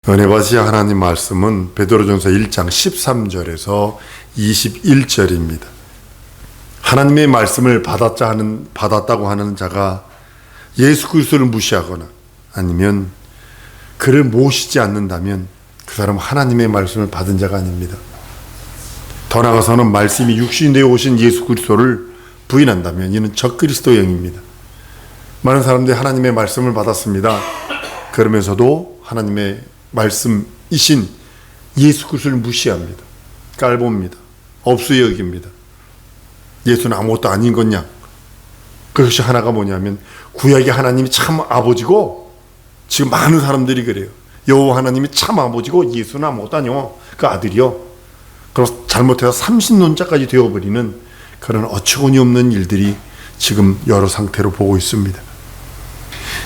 은혜 받으시는 하나님 말씀은 베드로전서 1장 13절에서 21절입니다. 하나님의 말씀을 받았다고 하는 자가 예수 그리스도를 무시하거나 아니면 그를 모시지 않는다면 그 사람은 하나님의 말씀을 받은 자가 아닙니다. 더 나아가서는 말씀이 육신이 되어 오신 예수 그리스도를 부인한다면 이는 적그리스도형입니다. 많은 사람들이 하나님의 말씀을 받았습니다. 그러면서도 하나님의 말씀이신 예수 그리스도를 무시합니다. 깔봅니다. 없이 여깁니다. 예수는 아무것도 아닌 거냐? 그것이 하나가 뭐냐면 구약의 하나님이 참 아버지고, 지금 많은 사람들이 그래요. 여호와 하나님이 참 아버지고 예수는 아무것도 아니요, 그 아들이요. 그래서 잘못해서 삼신론자까지 되어버리는 그런 어처구니 없는 일들이 지금 여러 상태로 보고 있습니다.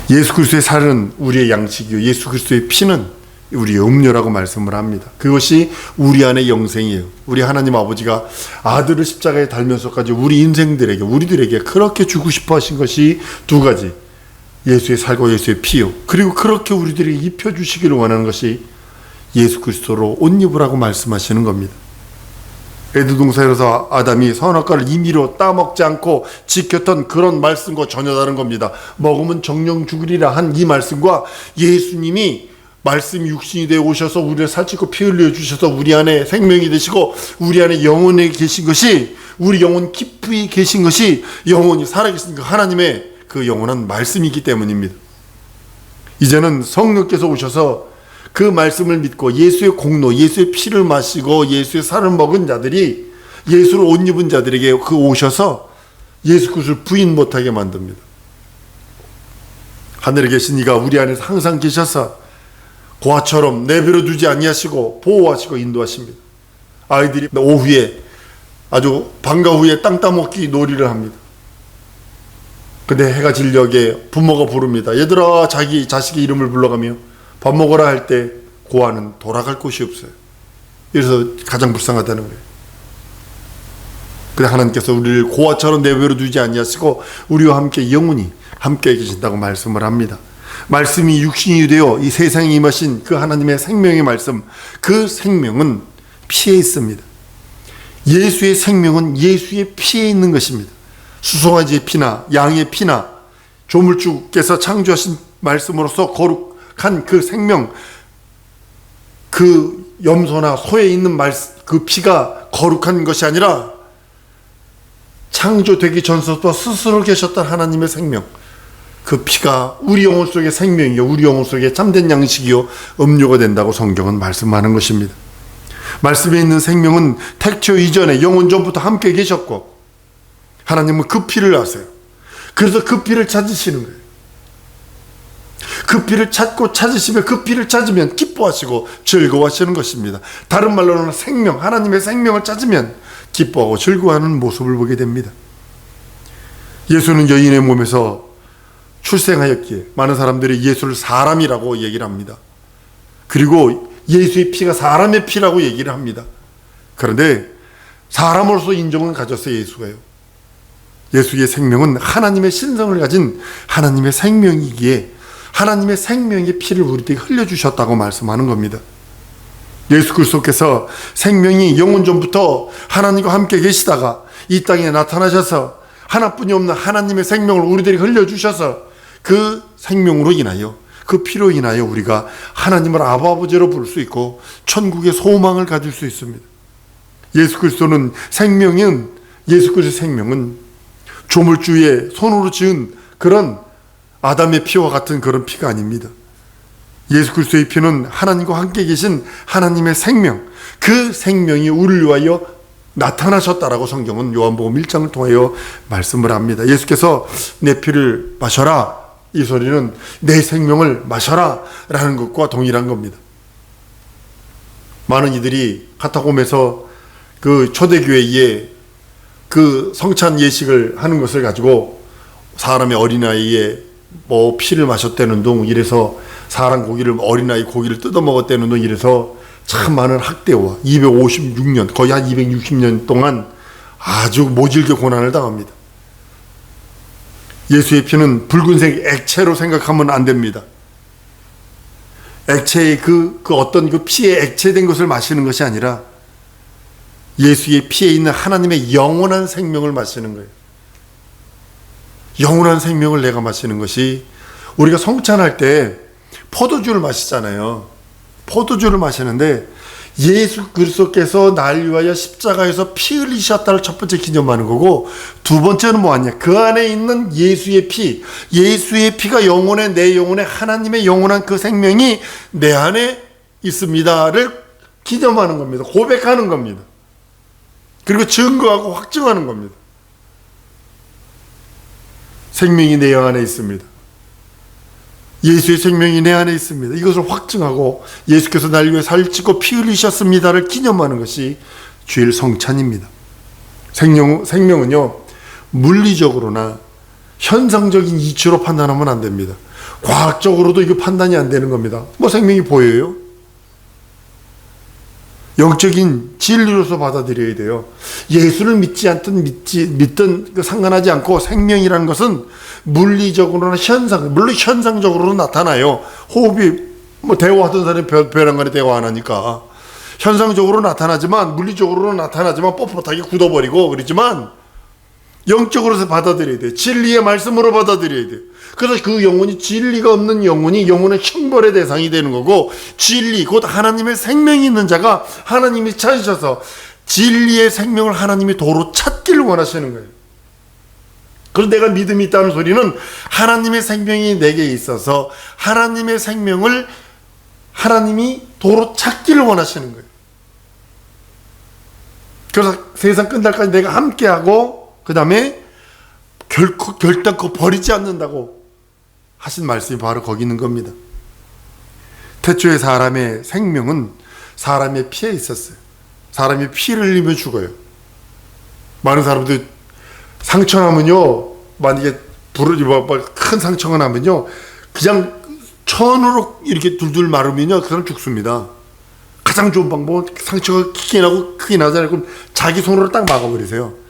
예수 그리스도의 살은 우리의 양식이요, 예수 그리스도의 피는 우리의 음료라고 말씀을 합니다. 그것이 우리 안의 영생이에요. 우리 하나님 아버지가 아들을 십자가에 달면서까지 우리 인생들에게, 우리들에게 그렇게 주고 싶어 하신 것이 두 가지, 예수의 살과 예수의 피요, 그리고 그렇게 우리들에게 입혀주시기를 원하는 것이 예수 그리스도로 옷 입으라고 말씀하시는 겁니다. 에덴 동산에서 아담이 선악과를 임의로 따먹지 않고 지켰던 그런 말씀과 전혀 다른 겁니다. 먹으면 정령 죽으리라 한 이 말씀과 예수님이 말씀이 육신이 되어 오셔서 우리를 살찌고 피 흘려 주셔서 우리 안에 생명이 되시고 우리 안에 영혼에 계신 것이, 우리 영혼 깊이 계신 것이 영혼이 살아계신 그 하나님의 그 영원한 말씀이기 때문입니다. 이제는 성령께서 오셔서 그 말씀을 믿고 예수의 공로, 예수의 피를 마시고 예수의 살을 먹은 자들이, 예수를 옷 입은 자들에게 그 오셔서 예수 그리스도를 부인 못하게 만듭니다. 하늘에 계신 이가 우리 안에서 항상 계셔서 고아처럼 내버려 두지 아니하시고 보호하시고 인도하십니다. 아이들이 오후에 아주 방과 후에 땅 따먹기 놀이를 합니다. 근데 해가 질녘에 부모가 부릅니다. 얘들아, 자기 자식의 이름을 불러가며 밥 먹으라 할 때 고아는 돌아갈 곳이 없어요. 그래서 가장 불쌍하다는 거예요. 근데 하나님께서 우리를 고아처럼 내버려 두지 아니하시고 우리와 함께 영원히 함께 계신다고 말씀을 합니다. 말씀이 육신이 되어 이 세상에 임하신 그 하나님의 생명의 말씀, 그 생명은 피에 있습니다. 예수의 생명은 예수의 피에 있는 것입니다. 수송아지의 피나 양의 피나 조물주께서 창조하신 말씀으로서 거룩한 그 생명, 그 염소나 소에 있는 그 피가 거룩한 것이 아니라 창조되기 전부터 스스로 계셨던 하나님의 생명, 그 피가 우리 영혼 속의 생명이요, 우리 영혼 속의 참된 양식이요, 음료가 된다고 성경은 말씀하는 것입니다. 말씀에 있는 생명은 태초 이전에 영원 전부터 함께 계셨고 하나님은 그 피를 아세요. 그래서 그 피를 찾으시는 거예요. 그 피를 찾고 찾으시면, 그 피를 찾으면 기뻐하시고 즐거워하시는 것입니다. 다른 말로는 생명, 하나님의 생명을 찾으면 기뻐하고 즐거워하는 모습을 보게 됩니다. 예수는 여인의 몸에서 출생하였기에 많은 사람들이 예수를 사람이라고 얘기를 합니다. 그리고 예수의 피가 사람의 피라고 얘기를 합니다. 그런데 사람으로서 인정은 가졌어요, 예수가요. 예수의 생명은 하나님의 신성을 가진 하나님의 생명이기에 하나님의 생명의 피를 우리에게 흘려주셨다고 말씀하는 겁니다. 예수 그리스도께서 생명이 영원 전부터 하나님과 함께 계시다가 이 땅에 나타나셔서 하나뿐이 없는 하나님의 생명을 우리들에게 흘려주셔서 그 생명으로 인하여, 그 피로 인하여 우리가 하나님을 아버지로 부를 수 있고 천국의 소망을 가질 수 있습니다. 예수 그리스도는 예수 그리스도의 생명은 조물주의 손으로 지은 그런 아담의 피와 같은 그런 피가 아닙니다. 예수 그리스도의 피는 하나님과 함께 계신 하나님의 생명, 그 생명이 우리를 위하여 나타나셨다라고 성경은 요한복음 1장을 통하여 말씀을 합니다. 예수께서 내 피를 마셔라, 이 소리는 내 생명을 마셔라 라는 것과 동일한 겁니다. 많은 이들이 카타콤에서 그 초대교회에 그 성찬 예식을 하는 것을 가지고 사람의 어린아이의 뭐 피를 마셨다는 둥, 이래서 사람 고기를, 어린아이 고기를 뜯어 먹었다는 둥, 이래서 참 많은 학대와 256년, 거의 한 260년 동안 아주 모질게 고난을 당합니다. 예수의 피는 붉은색 액체로 생각하면 안 됩니다. 액체의 그 어떤 그 피에 액체된 것을 마시는 것이 아니라 예수의 피에 있는 하나님의 영원한 생명을 마시는 거예요. 영원한 생명을 내가 마시는 것이, 우리가 성찬할 때 포도주를 마시잖아요. 포도주를 마시는데 예수 그리스도께서 날 위하여 십자가에서 피 흘리셨다를 첫 번째 기념하는 거고, 두 번째는 뭐하냐, 그 안에 있는 예수의 피, 예수의 피가 내 영혼에 하나님의 영원한 그 생명이 내 안에 있습니다를 기념하는 겁니다. 고백하는 겁니다. 그리고 증거하고 확증하는 겁니다. 생명이 내 안에 있습니다. 예수의 생명이 내 안에 있습니다. 이것을 확증하고 예수께서 날 위해 살찌고 피 흘리셨습니다를 기념하는 것이 주일 성찬입니다. 생명은요, 물리적으로나 현상적인 이치로 판단하면 안 됩니다. 과학적으로도 이거 판단이 안 되는 겁니다. 뭐 생명이 보여요? 영적인 진리로서 받아들여야 돼요. 예수를 믿지 않든 믿든 상관하지 않고, 생명이라는 것은 물리적으로나 물론 현상적으로는 나타나요. 호흡이 대화하던 사람이 벼랑 간에 대화 안 하니까 현상적으로 나타나지만, 물리적으로는 나타나지만 뻣뻣하게 굳어버리고 그러지만, 영적으로서 받아들여야 돼요. 진리의 말씀으로 받아들여야 돼요. 그래서 그 영혼이, 진리가 없는 영혼이 영혼의 형벌의 대상이 되는 거고, 진리 곧 하나님의 생명이 있는 자가 하나님이 찾으셔서 진리의 생명을 하나님이 도로 찾기를 원하시는 거예요. 그래서 내가 믿음이 있다는 소리는 하나님의 생명이 내게 있어서 하나님의 생명을 하나님이 도로 찾기를 원하시는 거예요. 그래서 세상 끝날까지 내가 함께하고, 그 다음에 결단코 버리지 않는다고 하신 말씀이 바로 거기 있는 겁니다. 태초에 사람의 생명은 사람의 피에 있었어요. 사람이 피를 흘리면 죽어요. 많은 사람들 상처나면요, 만약에 큰 상처가 나면요, 그냥 천으로 이렇게 둘둘 마르면요, 그 사람 죽습니다. 가장 좋은 방법은 상처가 크게 나잖아요. 그럼 자기 손으로 딱 막아버리세요.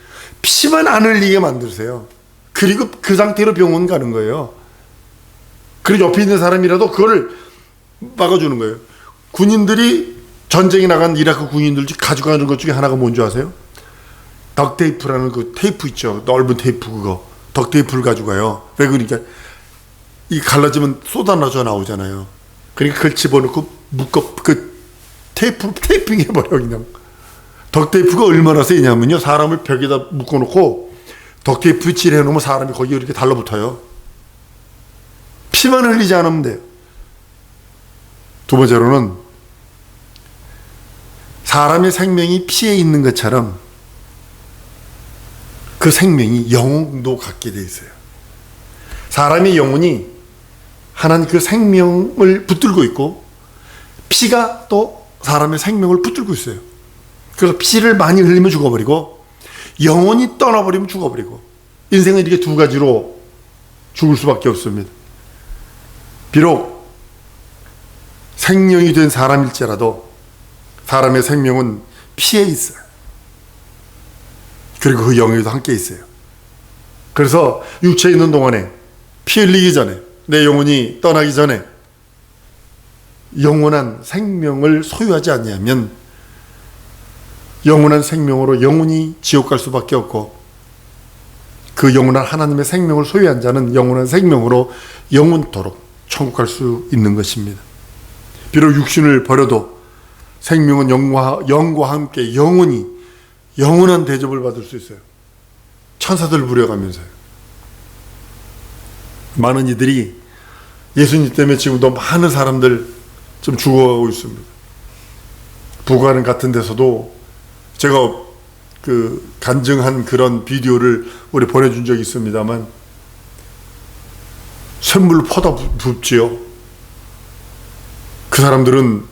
피만 안 흘리게 만드세요. 그리고 그 상태로 병원 가는 거예요. 그리고 옆에 있는 사람이라도 그걸 막아주는 거예요. 군인들이 전쟁에 나간 이라크 군인들 가져가는 것 중에 하나가 뭔지 아세요? 덕테이프라는 그 테이프 있죠. 넓은 테이프, 그거 덕테이프를 가져가요. 왜 그러니까 이 갈라지면 쏟아져 나오잖아요. 그러니까 그걸 집어넣고 그 테이핑 해버려. 그냥 덕테이프가 얼마나 세냐면요, 사람을 벽에다 묶어놓고 덕테이프 칠해놓으면 사람이 거기에 이렇게 달라붙어요. 피만 흘리지 않으면 돼요. 두 번째로는 사람의 생명이 피에 있는 것처럼 그 생명이 영혼도 갖게 돼 있어요. 사람의 영혼이 하나님 그 생명을 붙들고 있고, 피가 또 사람의 생명을 붙들고 있어요. 그래서 피를 많이 흘리면 죽어버리고, 영혼이 떠나버리면 죽어버리고, 인생은 이렇게 두 가지로 죽을 수밖에 없습니다. 비록 생명이 된 사람일지라도 사람의 생명은 피에 있어요. 그리고 그 영에도 함께 있어요. 그래서 육체에 있는 동안에, 피 흘리기 전에, 내 영혼이 떠나기 전에 영원한 생명을 소유하지 않냐면 영원한 생명으로 영원히 지옥 갈 수밖에 없고, 그 영원한 하나님의 생명을 소유한 자는 영원한 생명으로 영원토록 천국 갈 수 있는 것입니다. 비록 육신을 버려도 생명은 영과 함께 영원히 영원한 대접을 받을 수 있어요. 천사들 부려가면서요. 많은 이들이 예수님 때문에 지금도 많은 사람들 좀 죽어가고 있습니다. 북한 같은 데서도 제가 그 간증한 그런 비디오를 우리 보내준 적이 있습니다만, 쇳물로 퍼다 붓지요. 그 사람들은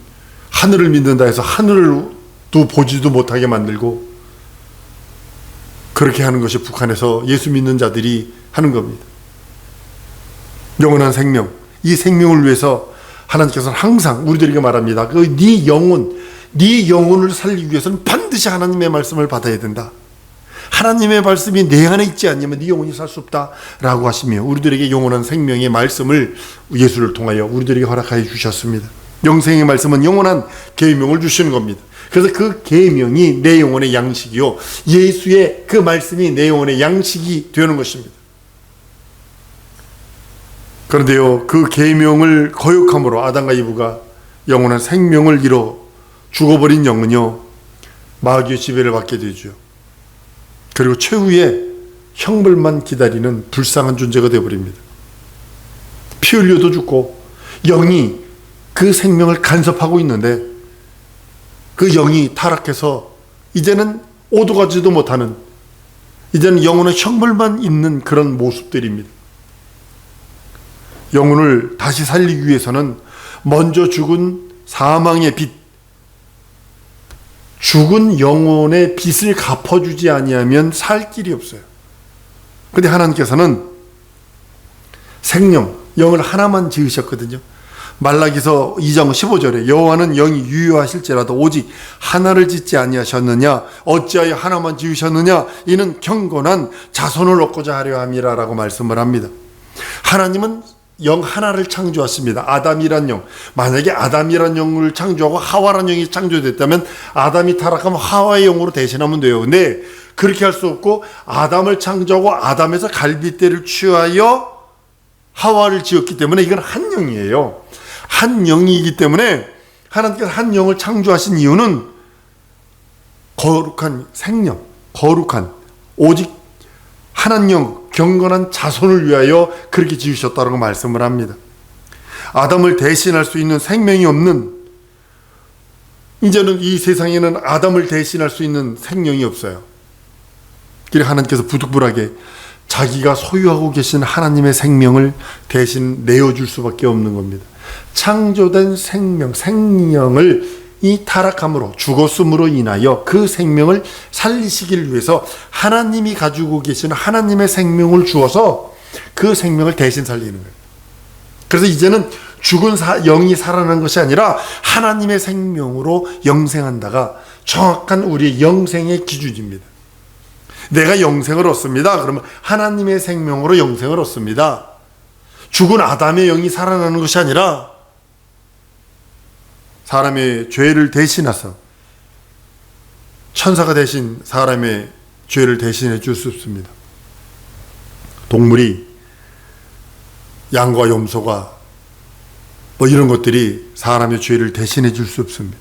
하늘을 믿는다 해서 하늘도 보지도 못하게 만들고, 그렇게 하는 것이 북한에서 예수 믿는 자들이 하는 겁니다. 영원한 생명, 이 생명을 위해서 하나님께서는 항상 우리들에게 말합니다. 네 영혼을 살리기 위해서는 반드시 하나님의 말씀을 받아야 된다. 하나님의 말씀이 내 안에 있지 않으면 네 영혼이 살 수 없다라고 하시며, 우리들에게 영원한 생명의 말씀을 예수를 통하여 우리들에게 허락하여 주셨습니다. 영생의 말씀은 영원한 계명을 주시는 겁니다. 그래서 그 계명이 내 영혼의 양식이요, 예수의 그 말씀이 내 영혼의 양식이 되는 것입니다. 그런데요, 그 계명을 거역함으로 아담과 이브가 영원한 생명을 잃어 죽어버린 영은요, 마귀의 지배를 받게 되죠. 그리고 최후의 형벌만 기다리는 불쌍한 존재가 되어버립니다. 피 흘려도 죽고 영이 그 생명을 간섭하고 있는데 그 영이 타락해서 이제는 오도가지도 못하는, 이제는 영혼의 형벌만 있는 그런 모습들입니다. 영혼을 다시 살리기 위해서는 먼저 죽은 사망의 빚, 죽은 영혼의 빚을 갚아주지 아니하면 살 길이 없어요. 근데 하나님께서는 생명, 영을 하나만 지으셨거든요. 말라기서 2장 15절에 여호와는 영이 유효하실지라도 오직 하나를 짓지 아니하셨느냐, 어찌하여 하나만 지으셨느냐, 이는 경건한 자손을 얻고자 하려 함이라 라고 말씀을 합니다. 하나님은 영 하나를 창조하십니다. 아담이란 영. 만약에 아담이란 영을 창조하고 하와란 영이 창조됐다면 아담이 타락하면 하와의 영으로 대신하면 돼요. 근데 그렇게 할 수 없고 아담을 창조하고 아담에서 갈빗대를 취하여 하와를 지었기 때문에 이건 한 영이에요. 한 영이기 때문에 하나님께서 한 영을 창조하신 이유는 거룩한 생명, 거룩한 오직 하나님 영, 경건한 자손을 위하여 그렇게 지으셨다고 말씀을 합니다. 아담을 대신할 수 있는 생명이 없는, 이제는 이 세상에는 아담을 대신할 수 있는 생명이 없어요. 그래서 하나님께서 부득불하게 자기가 소유하고 계신 하나님의 생명을 대신 내어줄 수밖에 없는 겁니다. 창조된 생명, 생명을 이 타락함으로, 죽었음으로 인하여 그 생명을 살리시기를 위해서 하나님이 가지고 계신 하나님의 생명을 주어서 그 생명을 대신 살리는 거예요. 그래서 이제는 죽은 영이 살아난 것이 아니라 하나님의 생명으로 영생한다가 정확한 우리의 영생의 기준입니다. 내가 영생을 얻습니다. 그러면 하나님의 생명으로 영생을 얻습니다. 죽은 아담의 영이 살아나는 것이 아니라 사람의 죄를 대신해서 천사가 대신 사람의 죄를 대신해 줄 수 없습니다. 동물이, 양과 염소가 뭐 이런 것들이 사람의 죄를 대신해 줄 수 없습니다.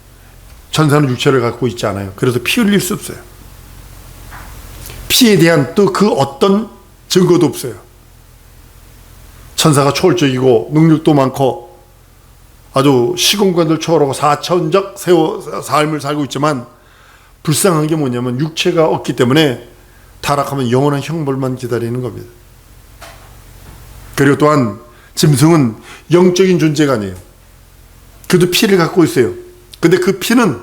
천사는 육체를 갖고 있지 않아요. 그래서 피 흘릴 수 없어요. 피에 대한 또 그 어떤 증거도 없어요. 천사가 초월적이고 능력도 많고 아주 시공간을 초월하고 사천적 삶을 살고 있지만 불쌍한 게 뭐냐면 육체가 없기 때문에 타락하면 영원한 형벌만 기다리는 겁니다. 그리고 또한 짐승은 영적인 존재가 아니에요. 그도 피를 갖고 있어요. 근데 그 피는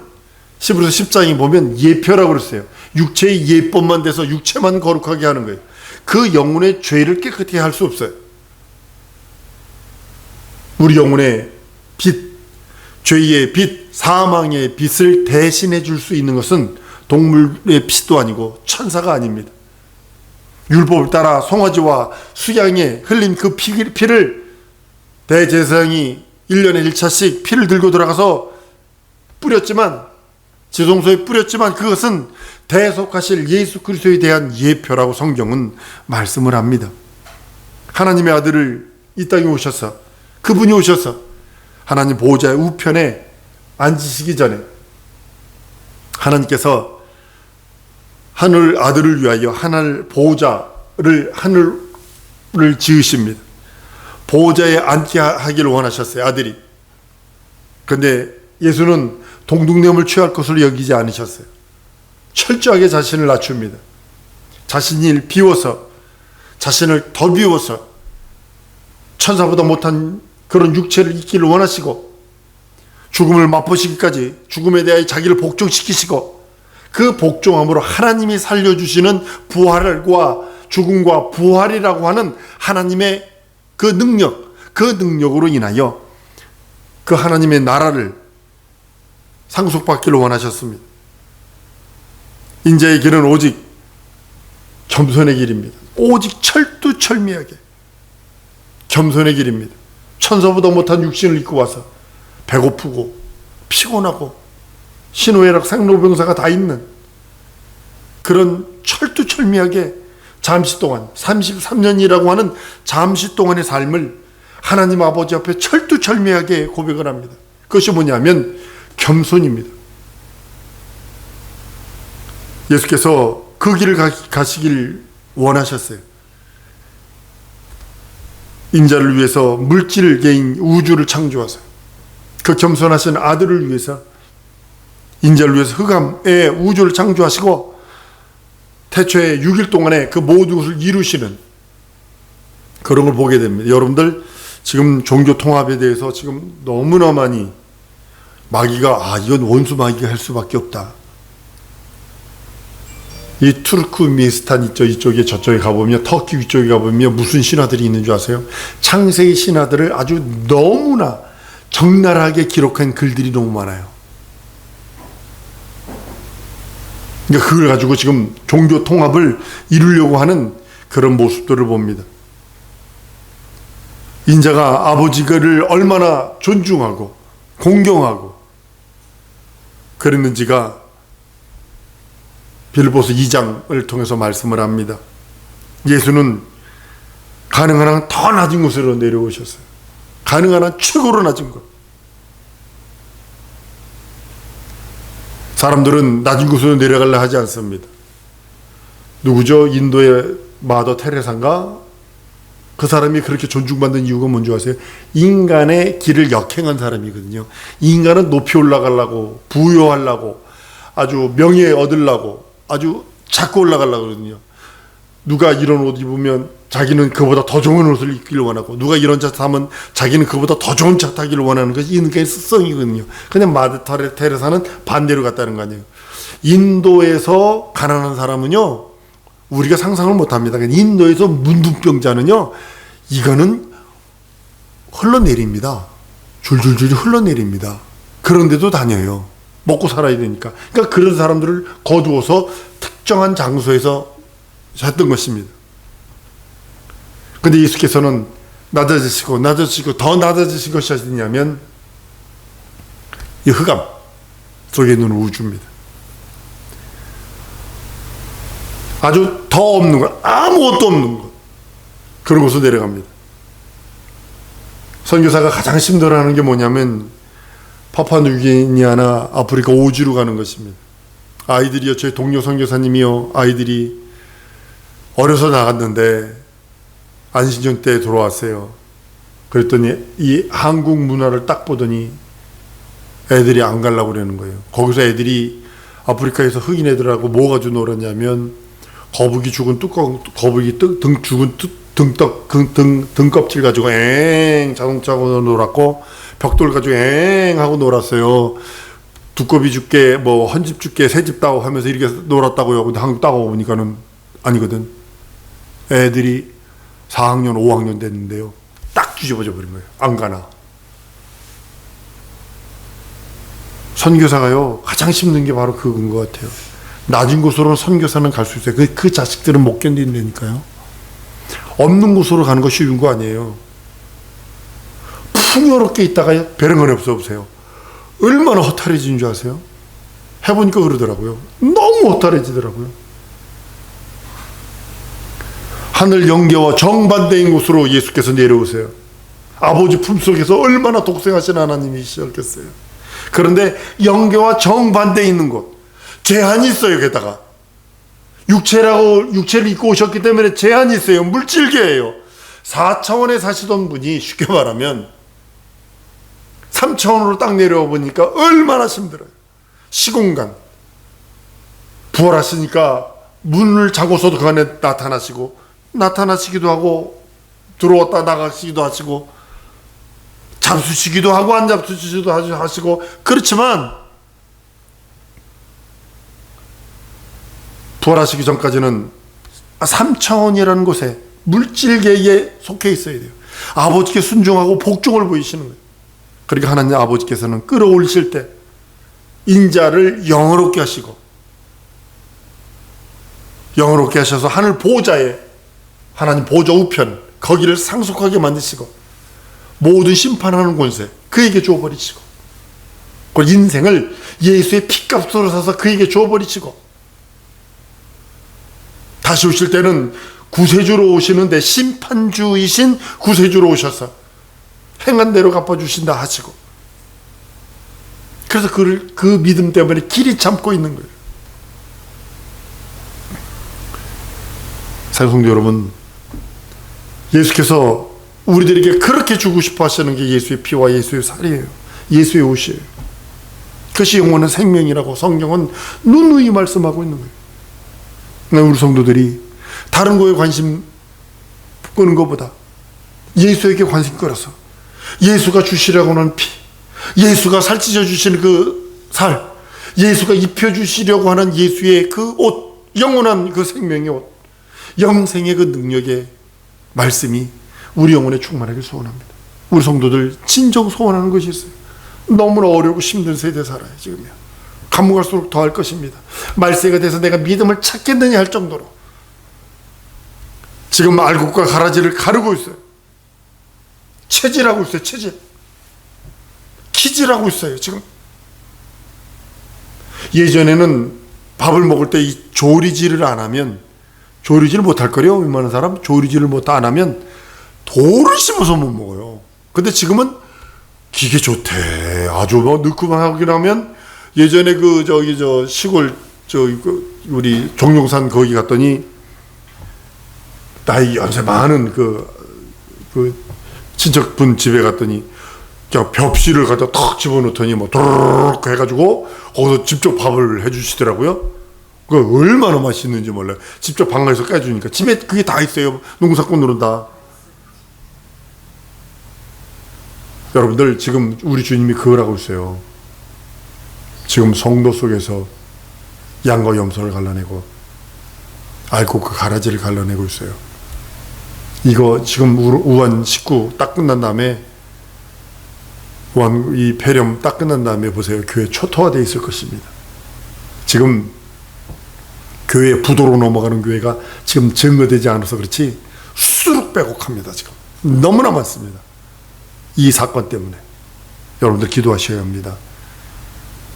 히브리서 10장에 보면 예표라고 그랬어요. 육체의 예법만 돼서 육체만 거룩하게 하는 거예요. 그 영혼의 죄를 깨끗하게 할 수 없어요. 우리 영혼의 빚, 죄의 빚, 사망의 빚을 대신해 줄 수 있는 것은 동물의 피도 아니고 천사가 아닙니다. 율법을 따라 송아지와 수양에 흘린 그 피를 대제사장이 1년에 1차씩 피를 들고 들어가서 뿌렸지만, 지성소에 뿌렸지만 그것은 대속하실 예수 그리스도에 대한 예표라고 성경은 말씀을 합니다. 하나님의 아들을 이 땅에 오셔서, 그분이 오셔서 하나님 보호자의 우편에 앉으시기 전에 하나님께서 하늘 아들을 위하여 하늘 보호자를, 하늘을 지으십니다. 보호자에 앉게 하기를 원하셨어요, 아들이. 그런데 예수는 동등됨을 취할 것으로 여기지 않으셨어요. 철저하게 자신을 낮춥니다. 자신을 비워서, 자신을 더 비워서 천사보다 못한 그런 육체를 입기를 원하시고 죽음을 맛보시기까지 죽음에 대하여 자기를 복종시키시고 그 복종함으로 하나님이 살려주시는 부활과 죽음과 부활이라고 하는 하나님의 그 능력, 그 능력으로 인하여 그 하나님의 나라를 상속받기를 원하셨습니다. 인자의 길은 오직 겸손의 길입니다. 오직 철두철미하게 겸손의 길입니다. 천사보다 못한 육신을 입고 와서 배고프고 피곤하고 신호애락 생로병사가 다 있는 그런 철두철미하게 잠시 동안 33년이라고 하는 잠시 동안의 삶을 하나님 아버지 앞에 철두철미하게 고백을 합니다. 그것이 뭐냐면 겸손입니다. 예수께서 그 길을 가시길 원하셨어요. 인자를 위해서 물질계인 우주를 창조하사 그 겸손하신 아들을 위해서 인자를 위해서 흑암의 우주를 창조하시고 태초에 6일 동안에 그 모든 것을 이루시는 그런 걸 보게 됩니다. 여러분들 지금 종교 통합에 대해서 지금 너무나 많이 마귀가 이건 원수 마귀가 할 수밖에 없다. 이 투르크미스탄 있죠. 이쪽에 저쪽에 가보면 터키 위쪽에 가보면 무슨 신화들이 있는 줄 아세요? 창세기 신화들을 아주 너무나 적나라하게 기록한 글들이 너무 많아요. 그러니까 그걸 가지고 지금 종교 통합을 이루려고 하는 그런 모습들을 봅니다. 인자가 아버지를 얼마나 존중하고 공경하고 그랬는지가 빌립보서 2장을 통해서 말씀을 합니다. 예수는 가능한 한 더 낮은 곳으로 내려오셨어요. 가능한 한 최고로 낮은 곳. 사람들은 낮은 곳으로 내려가려 하지 않습니다. 누구죠? 인도의 마더 테레사인가? 그 사람이 그렇게 존중받는 이유가 뭔지 아세요? 인간의 길을 역행한 사람이거든요. 인간은 높이 올라가려고, 부유하려고, 아주 명예 얻으려고, 아주 자꾸 올라가려고 그러거든요. 누가 이런 옷 입으면 자기는 그보다 더 좋은 옷을 입기를 원하고, 누가 이런 차 타면 자기는 그보다 더 좋은 차 타기를 원하는 것이 인간의 습성이거든요. 근데 마더 테레사는 반대로 갔다는 거 아니에요. 인도에서 가난한 사람은요, 우리가 상상을 못합니다. 인도에서 문둥병자는요, 이거는 흘러내립니다. 줄줄줄 흘러내립니다. 그런데도 다녀요. 먹고 살아야 되니까. 그러니까 그런 사람들을 거두어서 특정한 장소에서 했던 것입니다. 근데 예수께서는 낮아지시고 더 낮아지신 것이 어디냐면 이 흑암 속에 있는 우주입니다. 아주 더 없는 것, 아무것도 없는 것, 그런 곳으로 내려갑니다. 선교사가 가장 힘들어하는 게 뭐냐면 파푸아뉴기니아나 아프리카 오지로 가는 것입니다. 아이들이요, 저희 동료 선교사님이요, 아이들이 어려서 나갔는데 안신정 때 돌아왔어요. 그랬더니 이 한국 문화를 딱 보더니 애들이 안 가려고 그러는 거예요. 거기서 애들이 아프리카에서 흑인 애들하고 뭐 가지고 놀았냐면 거북이 죽은 거북이 죽은 등껍질 가지고 자동차로 놀았고, 벽돌 가지고 하고 놀았어요. 두꺼비 죽게, 헌집 죽게, 새집 따고 하면서 이렇게 놀았다고요. 근데 한국 따고 보니까는 아니거든. 애들이 4학년, 5학년 됐는데요. 딱 뒤집어져 버린 거예요. 안 가나. 선교사가요, 가장 힘든 게 바로 그건 것 같아요. 낮은 곳으로는 선교사는 갈 수 있어요. 그 자식들은 못 견딘다니까요. 없는 곳으로 가는 거 쉬운 거 아니에요. 풍요롭게 있다가 배령은 없어 보세요. 얼마나 허탈해지는 줄 아세요? 해보니까 그러더라고요. 너무 허탈해지더라고요. 하늘 영계와 정반대인 곳으로 예수께서 내려오세요. 아버지 품속에서 얼마나 독생하신 하나님이시겠어요. 그런데 영계와 정반대에 있는 곳, 제한이 있어요. 게다가 육체를 입고 오셨기 때문에 제한이 있어요. 물질계예요. 4차원에 사시던 분이 쉽게 말하면 3차원으로 딱 내려와 보니까 얼마나 힘들어요. 시공간. 부활하시니까 문을 잠궈서도 그 안에 나타나시기도 하고, 들어왔다 나가시기도 하시고, 잡수시기도 하고 안 잡수시기도 하시고, 그렇지만 부활하시기 전까지는 3차원이라는 곳에 물질계에 속해 있어야 돼요. 아버지께 순종하고 복종을 보이시는 거예요. 그러니까 하나님 아버지께서는 끌어올리실 때 인자를 영어롭게 하시고, 영어롭게 하셔서 하늘 보좌에, 하나님 보좌 우편, 거기를 상속하게 만드시고, 모든 심판하는 권세 그에게 줘버리시고, 그 인생을 예수의 피값으로 사서 그에게 줘버리시고, 다시 오실 때는 구세주로 오시는데 심판주이신 구세주로 오셔서 행한 대로 갚아주신다 하시고, 그래서 그 믿음 때문에 길이 참고 있는 거예요. 사랑성도 여러분, 예수께서 우리들에게 그렇게 주고 싶어 하시는 게 예수의 피와 예수의 살이에요. 예수의 옷이에요. 그것이 영원한 생명이라고 성경은 누누이 말씀하고 있는 거예요. 우리 성도들이 다른 거에 관심 끄는 것보다 예수에게 관심 끌어서 예수가 주시려고 하는 피, 예수가 살찌져 주시는 그 살, 예수가 입혀주시려고 하는 예수의 그 옷, 영원한 그 생명의 옷, 영생의 그 능력의 말씀이 우리 영혼에 충만하길 소원합니다. 우리 성도들 진정 소원하는 것이 있어요. 너무나 어렵고 힘든 세대 살아요. 지금요. 가면 갈수록 더 할 것입니다. 말세가 돼서 내가 믿음을 찾겠느냐 할 정도로 지금 알곡과 가라지를 가르고 있어요. 체질하고 있어요. 체질. 키질하고 있어요. 지금. 예전에는 밥을 먹을 때 이 조리질을 안 하면, 조리질 못할 거래요. 웬만한 사람 조리질을 안 하면 돌을 씹어서 못 먹어요. 근데 지금은 기계 좋대. 아주 뭐 넣고 하긴 하면, 예전에 시골 우리 종룡산 거기 갔더니 나이 연세 많은 그 친척분 집에 갔더니 그냥 벽실을 갖다 탁 집어넣더니 뭐 도르륵 해가지고 거기서 직접 밥을 해주시더라고요. 그 얼마나 맛있는지 몰라요. 직접 방에서 깨주니까 집에 그게 다 있어요. 농사꾼들은 다. 여러분들 지금 우리 주님이 그걸 하고 있어요. 지금 성도 속에서 양과 염소를 갈라내고 알곡 그 가라지를 갈라내고 있어요. 이거 지금 우한 식구 딱 끝난 다음에, 우한 이 폐렴 딱 끝난 다음에 보세요. 교회 초토화되어 있을 것입니다. 지금 교회 부도로 넘어가는 교회가 지금 증거되지 않아서 그렇지 수두룩 빼곡합니다. 지금 너무나 많습니다. 이 사건 때문에 여러분들 기도하셔야 합니다.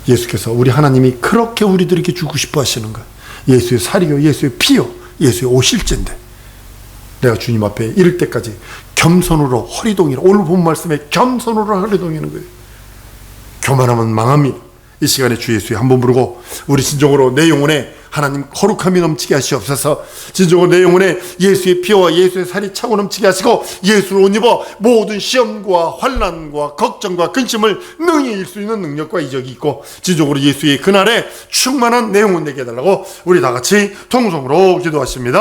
예수께서, 우리 하나님이 그렇게 우리들에게 주고 싶어 하시는 것, 예수의 살이요, 예수의 피요, 예수의 오실제인데 내가 주님 앞에 이를 때까지 겸손으로 허리동이라, 오늘 본 말씀에 겸손으로 허리동이는 거예요. 교만하면 망합니다. 이 시간에 주 예수의 한번 부르고 우리 진정으로 내 영혼에 하나님 거룩함이 넘치게 하시옵소서. 진정으로 내 영혼에 예수의 피와 예수의 살이 차고 넘치게 하시고, 예수를 옷 입어 모든 시험과 환난과 걱정과 근심을 능히 이길 수 있는 능력과 이적이 있고, 진정으로 예수의 그날에 충만한 내 영혼 되게 해달라고 우리 다 같이 통성으로 기도하십니다.